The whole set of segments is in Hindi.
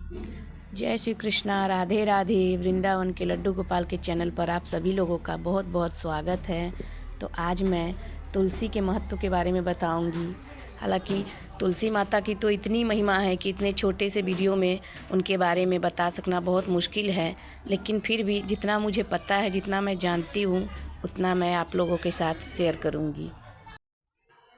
जय श्री कृष्णा, राधे राधे। वृंदावन के लड्डू गोपाल के चैनल पर आप सभी लोगों का बहुत बहुत स्वागत है। तो आज मैं तुलसी के महत्व के बारे में बताऊंगी। हालांकि तुलसी माता की तो इतनी महिमा है कि इतने छोटे से वीडियो में उनके बारे में बता सकना बहुत मुश्किल है, लेकिन फिर भी जितना मुझे पता है, जितना मैं जानती हूँ, उतना मैं आप लोगों के साथ शेयर करूँगी।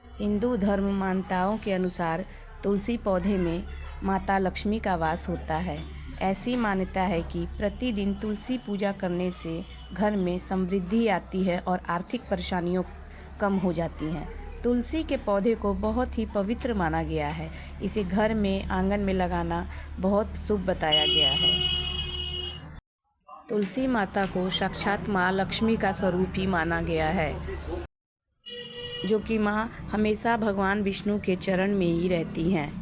हिंदू धर्म मान्यताओं के अनुसार तुलसी पौधे में माता लक्ष्मी का वास होता है। ऐसी मान्यता है कि प्रतिदिन तुलसी पूजा करने से घर में समृद्धि आती है और आर्थिक परेशानियों कम हो जाती हैं। तुलसी के पौधे को बहुत ही पवित्र माना गया है। इसे घर में, आंगन में लगाना बहुत शुभ बताया गया है। तुलसी माता को साक्षात माँ लक्ष्मी का स्वरूप ही माना गया है, जो कि माँ हमेशा भगवान विष्णु के चरण में ही रहती हैं।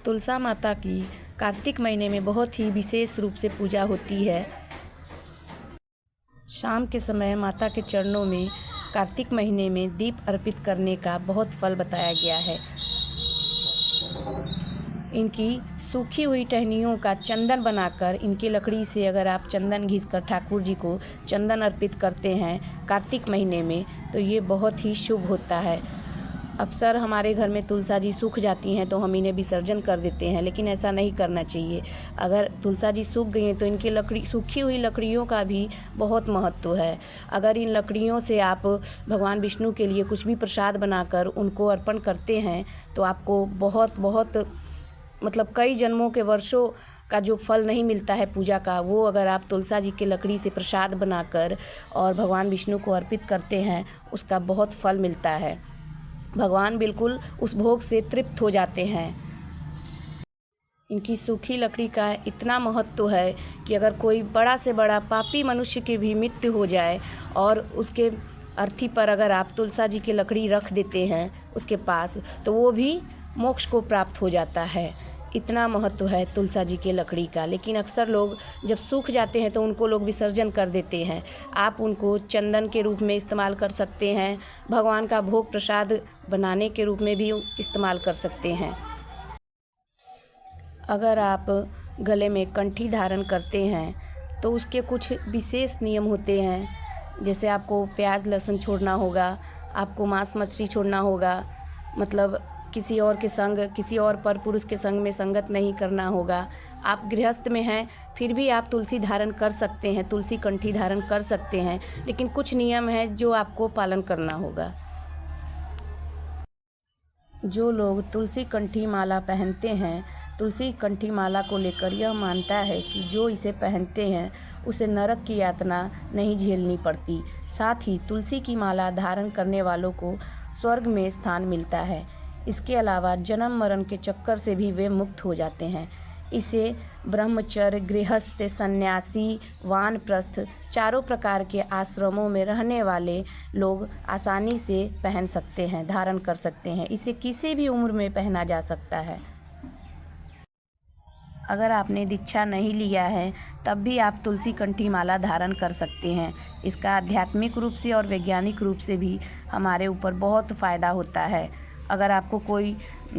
तुलसा माता की कार्तिक महीने में बहुत ही विशेष रूप से पूजा होती है। शाम के समय माता के चरणों में कार्तिक महीने में दीप अर्पित करने का बहुत फल बताया गया है। इनकी सूखी हुई टहनियों का चंदन बनाकर, इनकी लकड़ी से अगर आप चंदन घिसकर ठाकुर जी को चंदन अर्पित करते हैं कार्तिक महीने में, तो ये बहुत ही शुभ होता है। अक्सर हमारे घर में तुलसा जी सूख जाती हैं तो हम इन्हें विसर्जन कर देते हैं, लेकिन ऐसा नहीं करना चाहिए। अगर तुलसा जी सूख गई हैं तो इनकी सूखी हुई लकड़ियों का भी बहुत महत्व है। अगर इन लकड़ियों से आप भगवान विष्णु के लिए कुछ भी प्रसाद बनाकर उनको अर्पण करते हैं तो आपको बहुत बहुत कई जन्मों के वर्षों का जो फल नहीं मिलता है पूजा का, वो अगर आप तुलसा जी के लकड़ी से प्रसाद बनाकर और भगवान विष्णु को अर्पित करते हैं, उसका बहुत फल मिलता है। भगवान बिल्कुल उस भोग से तृप्त हो जाते हैं। इनकी सूखी लकड़ी का इतना महत्व है कि अगर कोई बड़ा से बड़ा पापी मनुष्य की भी मृत्यु हो जाए और उसके अर्थी पर अगर आप तुलसा जी की लकड़ी रख देते हैं उसके पास, तो वो भी मोक्ष को प्राप्त हो जाता है। इतना महत्व है तुलसा जी के लकड़ी का। लेकिन अक्सर लोग जब सूख जाते हैं तो उनको लोग विसर्जन कर देते हैं। आप उनको चंदन के रूप में इस्तेमाल कर सकते हैं, भगवान का भोग प्रसाद बनाने के रूप में भी इस्तेमाल कर सकते हैं। अगर आप गले में कंठी धारण करते हैं तो उसके कुछ विशेष नियम होते हैं। जैसे आपको प्याज लहसुन छोड़ना होगा, आपको मांस मछली छोड़ना होगा, किसी और के संग, किसी और पर पुरुष के संग में संगत नहीं करना होगा। आप गृहस्थ में हैं फिर भी आप तुलसी धारण कर सकते हैं, तुलसी कंठी धारण कर सकते हैं, लेकिन कुछ नियम हैं जो आपको पालन करना होगा। जो लोग तुलसी कंठी माला पहनते हैं, तुलसी कंठी माला को लेकर यह मानता है कि जो इसे पहनते हैं उसे नरक की यातना नहीं झेलनी पड़ती। साथ ही तुलसी की माला धारण करने वालों को स्वर्ग में स्थान मिलता है। इसके अलावा जन्म मरण के चक्कर से भी वे मुक्त हो जाते हैं। इसे ब्रह्मचर्य, गृहस्थ, सन्यासी, वानप्रस्थ चारों प्रकार के आश्रमों में रहने वाले लोग आसानी से पहन सकते हैं, धारण कर सकते हैं। इसे किसी भी उम्र में पहना जा सकता है। अगर आपने दीक्षा नहीं लिया है तब भी आप तुलसी कंठी माला धारण कर सकते हैं। इसका आध्यात्मिक रूप से और वैज्ञानिक रूप से भी हमारे ऊपर बहुत फ़ायदा होता है। अगर आपको कोई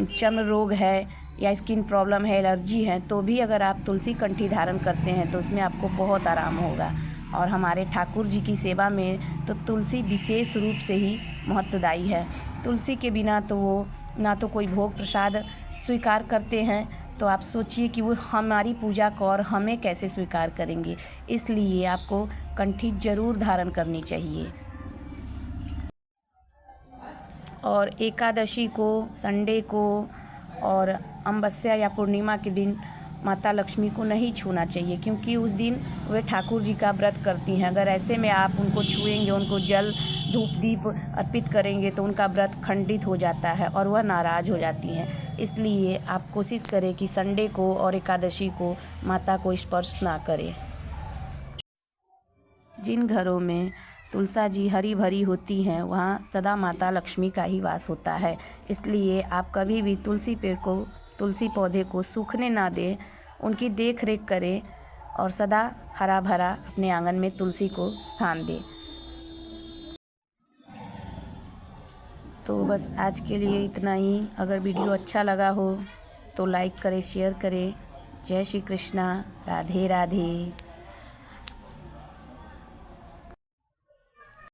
चर्म रोग है या स्किन प्रॉब्लम है, एलर्जी है, तो भी अगर आप तुलसी कंठी धारण करते हैं तो उसमें आपको बहुत आराम होगा। और हमारे ठाकुर जी की सेवा में तो तुलसी विशेष रूप से ही महत्वदायी है। तुलसी के बिना तो वो ना तो कोई भोग प्रसाद स्वीकार करते हैं, तो आप सोचिए कि वो हमारी पूजा को और हमें कैसे स्वीकार करेंगे। इसलिए आपको कंठी जरूर धारण करनी चाहिए। और एकादशी को, संडे को और अमावस्या या पूर्णिमा के दिन माता लक्ष्मी को नहीं छूना चाहिए, क्योंकि उस दिन वे ठाकुर जी का व्रत करती हैं। अगर ऐसे में आप उनको छुएंगे, उनको जल धूप दीप अर्पित करेंगे तो उनका व्रत खंडित हो जाता है और वह नाराज़ हो जाती हैं। इसलिए आप कोशिश करें कि संडे को और एकादशी को माता को स्पर्श ना करें। जिन घरों में तुलसा जी हरी भरी होती हैं वहाँ सदा माता लक्ष्मी का ही वास होता है। इसलिए आप कभी भी तुलसी पौधे को सूखने ना दें, उनकी देख रेख करें और सदा हरा भरा अपने आंगन में तुलसी को स्थान दें। तो बस आज के लिए इतना ही। अगर वीडियो अच्छा लगा हो तो लाइक करें, शेयर करें जय श्री कृष्णा। राधे राधे।